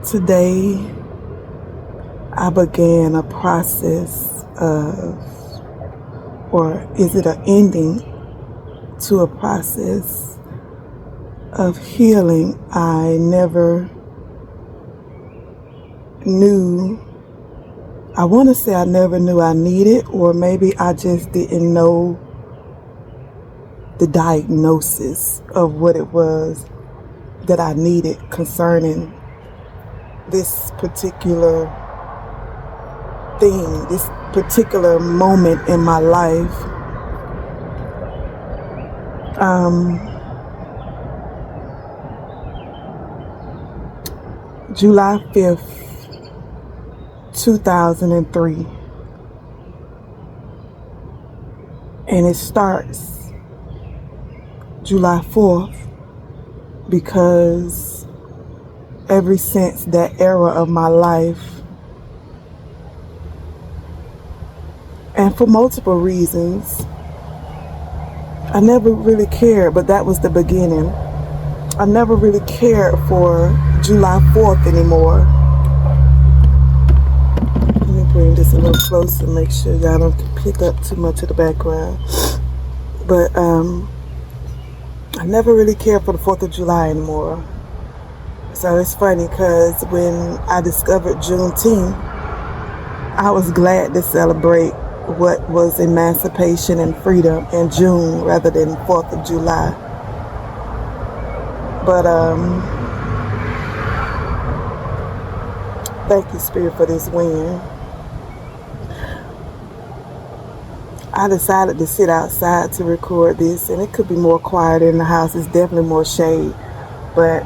Today, I began a process of, or is it an ending to a process of healing I never knew. I want to say I never knew I needed, or maybe I just didn't know the diagnosis of what it was that I needed concerning this particular thing, this particular moment in my life. July 5th, 2003. And it starts July 4th because ever since that era of my life, and for multiple reasons, I never really cared, but that was the beginning. I never really cared for July 4th anymore. Let me bring this a little closer and make sure y'all don't pick up too much of the background. But I never really cared for the 4th of July anymore. So it's funny because when I discovered Juneteenth, I was glad to celebrate what was emancipation and freedom in June rather than 4th of July. But thank you, Spirit, for this win. I decided to sit outside to record this, and it could be more quiet in the house. It's definitely more shade, but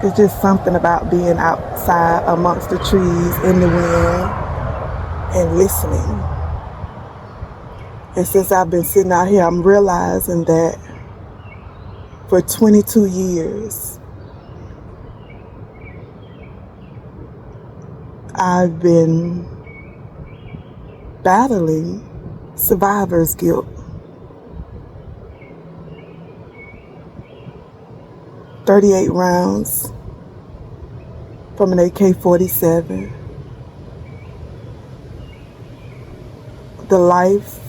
it's just something about being outside amongst the trees in the wind and listening. And since I've been sitting out here, I'm realizing that for 22 years, I've been battling survivor's guilt. 38 rounds from an AK-47. The life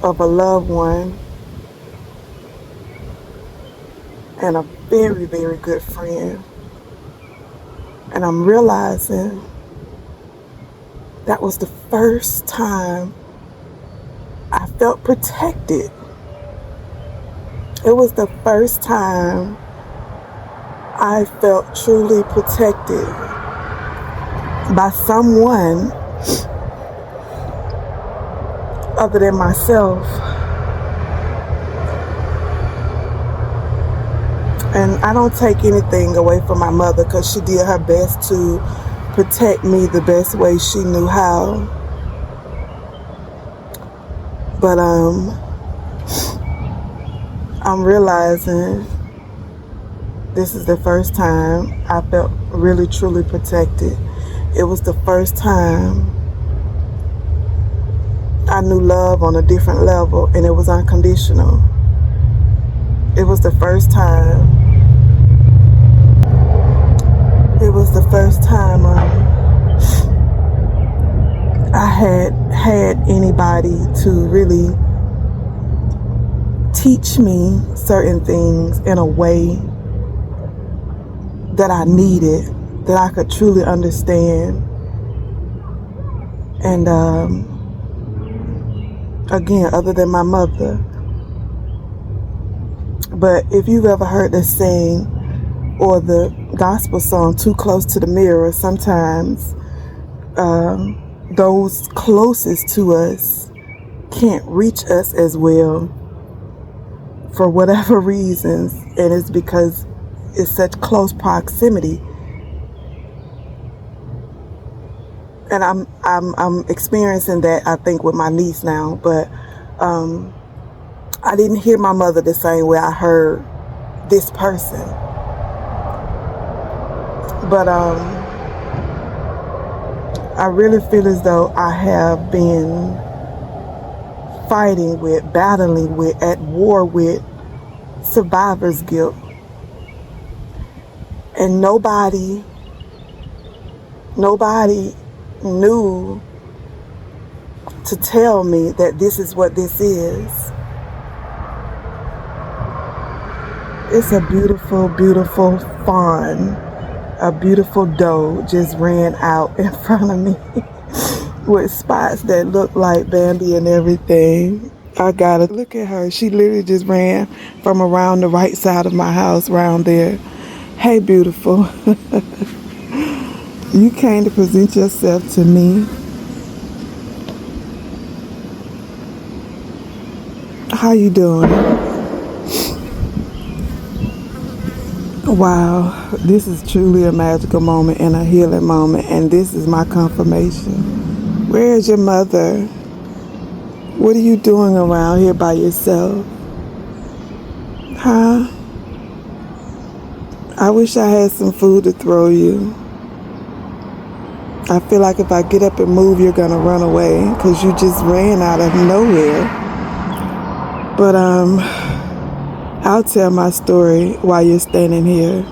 of a loved one and a very, very good friend. And I'm realizing that was the first time I felt protected. It was the first time I felt truly protected by someone other than myself. And I don't take anything away from my mother because she did her best to protect me the best way she knew how. But I'm realizing this is the first time I felt really truly protected. It was the first time I knew love on a different level, and it was unconditional. It was the first time. It was the first time I had anybody to really teach me certain things in a way that I needed, that I could truly understand. And again, other than my mother. But if you've ever heard the saying or the gospel song, Too Close to the Mirror, sometimes those closest to us can't reach us as well for whatever reasons, and it's because it's such close proximity. And I'm experiencing that, I think, with my niece now, but I didn't hear my mother the same way I heard this person. But I really feel as though I have been fighting with, battling with, at war with survivor's guilt. And nobody Nobody knew to tell me that this is what this is. It's a beautiful, beautiful fawn. A beautiful doe just ran out in front of me with spots that look like Bambi and everything. I gotta look at her. She literally just ran from around the right side of my house, around there. Hey, beautiful. You came to present yourself to me. How you doing? Wow, this is truly a magical moment and a healing moment, and this is my confirmation. Where is your mother? What are you doing around here by yourself? Huh? I wish I had some food to throw you. I feel like if I get up and move, you're gonna run away because you just ran out of nowhere. But I'll tell my story while you're standing here.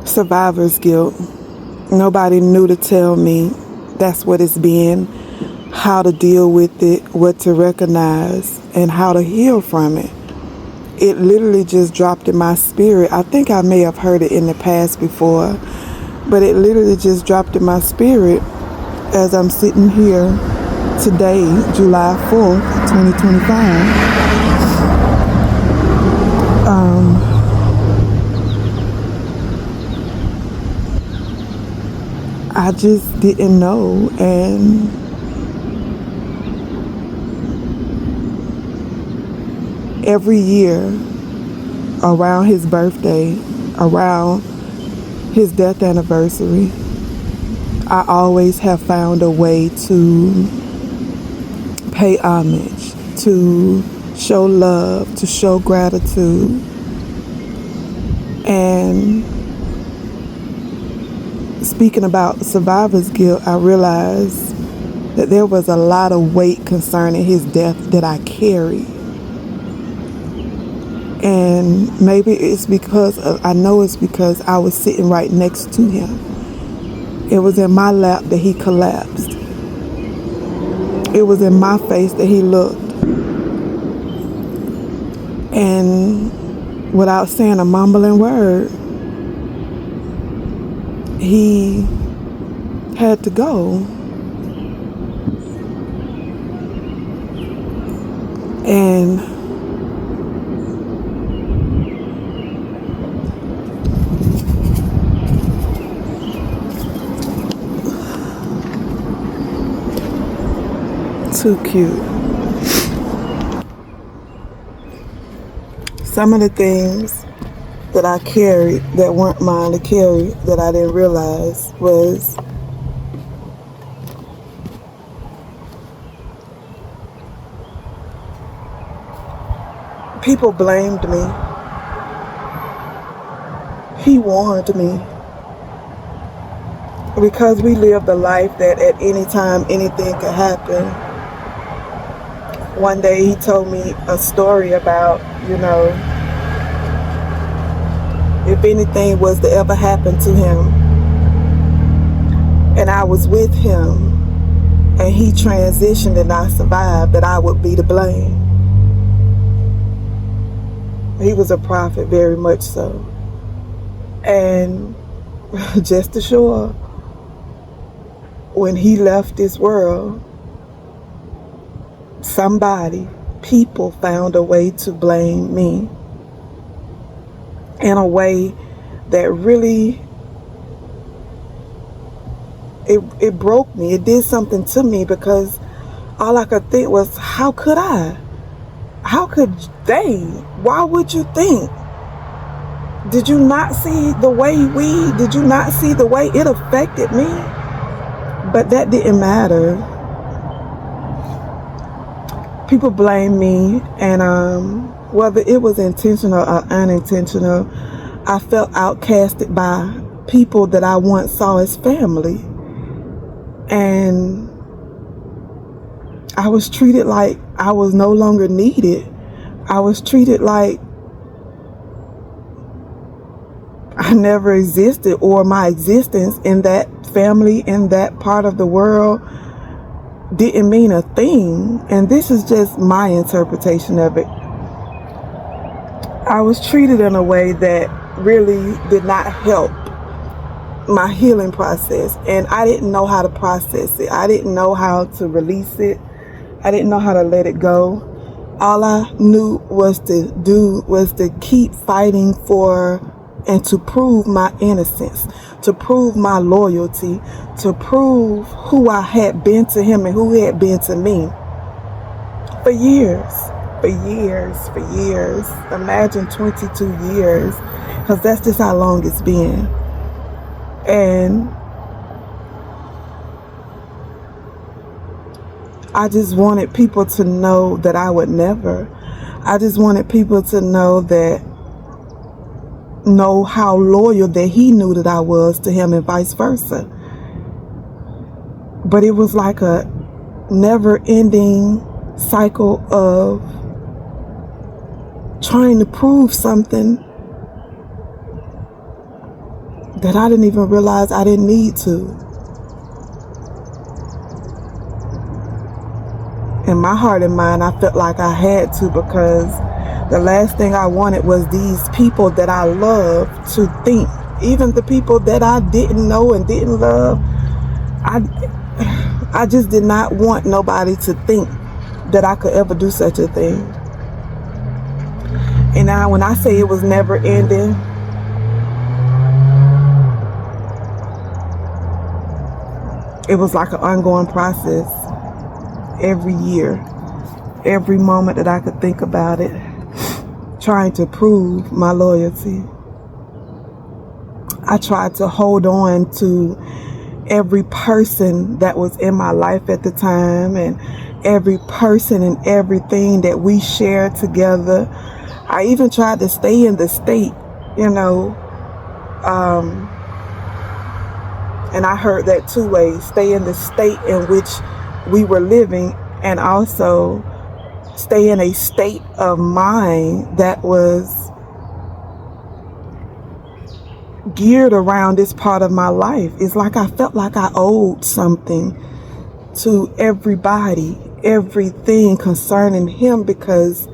Survivor's guilt. Nobody knew to tell me that's what it's been, how to deal with it, what to recognize, and how to heal from it. It literally just dropped in my spirit. I think I may have heard it in the past before, but it literally just dropped in my spirit as I'm sitting here today, July 4th, 2025. I just didn't know, and every year around his birthday, around his death anniversary, I always have found a way to pay homage, to show love, to show gratitude. And speaking about survivor's guilt, I realized that there was a lot of weight concerning his death that I carried. And maybe it's because I know it's because I was sitting right next to him. It was in my lap that he collapsed. It was in my face that he looked. And without saying a mumbling word, he had to go. And too cute. Some of the things that I carried that weren't mine to carry that I didn't realize was people blamed me. He warned me. Because we lived a life that at any time anything could happen. One day he told me a story about, if anything was to ever happen to him and I was with him and he transitioned and I survived, that I would be to blame. He was a prophet, very much so. And just to show up, when he left this world, people found a way to blame me in a way that really, it broke me. It did something to me because all I could think was, how could I? How could they? Why would you think? Did you not see the way did you not see the way it affected me? But that didn't matter. People blame me, and whether it was intentional or unintentional, I felt outcasted by people that I once saw as family. And I was treated like I was no longer needed. I was treated like never existed, or my existence in that family, in that part of the world, didn't mean a thing. And this is just my interpretation of it. I was treated in a way that really did not help my healing process, and I didn't know how to process it. I didn't know how to release it. I didn't know how to let it go. All I knew was to do was to keep fighting for and to prove my innocence, to prove my loyalty, to prove who I had been to him and who he had been to me for years, for years, for years. Imagine 22 years, because that's just how long it's been. And I just wanted people to know that I would never. I just wanted people to know how loyal that he knew that I was to him, and vice versa. But it was like a never-ending cycle of trying to prove something that I didn't even realize I didn't need to. In my heart and mind, I felt like I had to, because the last thing I wanted was these people that I loved to think, even the people that I didn't know and didn't love, I just did not want nobody to think that I could ever do such a thing. And now when I say it was never ending, it was like an ongoing process. Every year, every moment that I could think about it, trying to prove my loyalty. I tried to hold on to every person that was in my life at the time, and every person and everything that we shared together. I even tried to stay in the state, and I heard that two ways: stay in the state in which we were living, and also stay in a state of mind that was geared around this part of my life. It's like I felt like I owed something to everybody, everything concerning him, because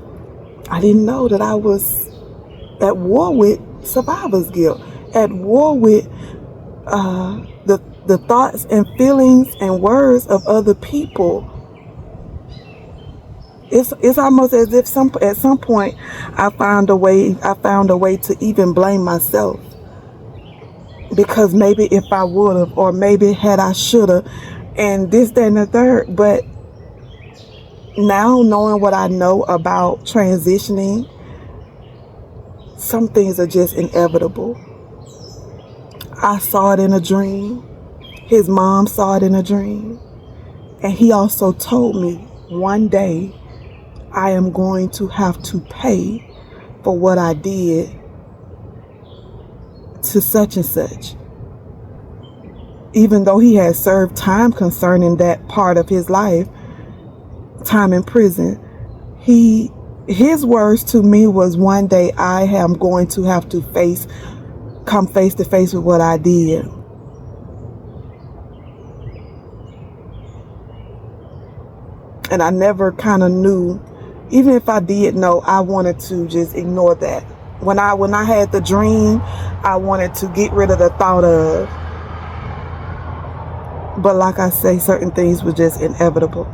I didn't know that I was at war with survivor's guilt, at war with the thoughts and feelings and words of other people. It's almost as if at some point I found a way to even blame myself, because maybe if I would have, or maybe had I should have, and this, that, and the third. But now, knowing what I know about transitioning, some things are just inevitable. I saw it in a dream. His mom saw it in a dream. And he also told me, one day I am going to have to pay for what I did to such and such. Even though he had served time concerning that part of his life, time in prison, his words to me was, one day I am going to have to come face to face with what I did. And I never kind of knew, even if I did know, I wanted to just ignore that. When I had the dream, I wanted to get rid of the thought of. But like I say, certain things were just inevitable.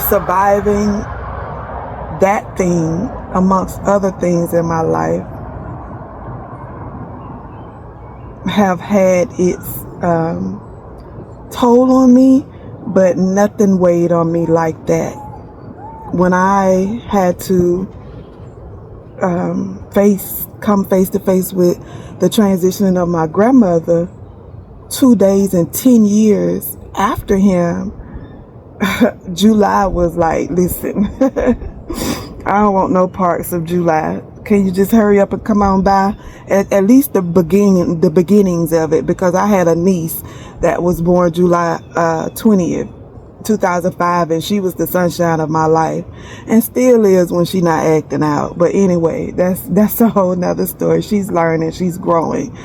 Surviving that thing, amongst other things in my life, have had its toll on me, but nothing weighed on me like that. When I had to come face to face with the transitioning of my grandmother 2 days and 10 years after him, July was like, listen, I don't want no parts of July. Can you just hurry up and come on by? At least the beginnings of it, because I had a niece that was born July 20th, 2005, and she was the sunshine of my life, and still is when she not acting out. But anyway, that's a whole nother story. She's learning, she's growing.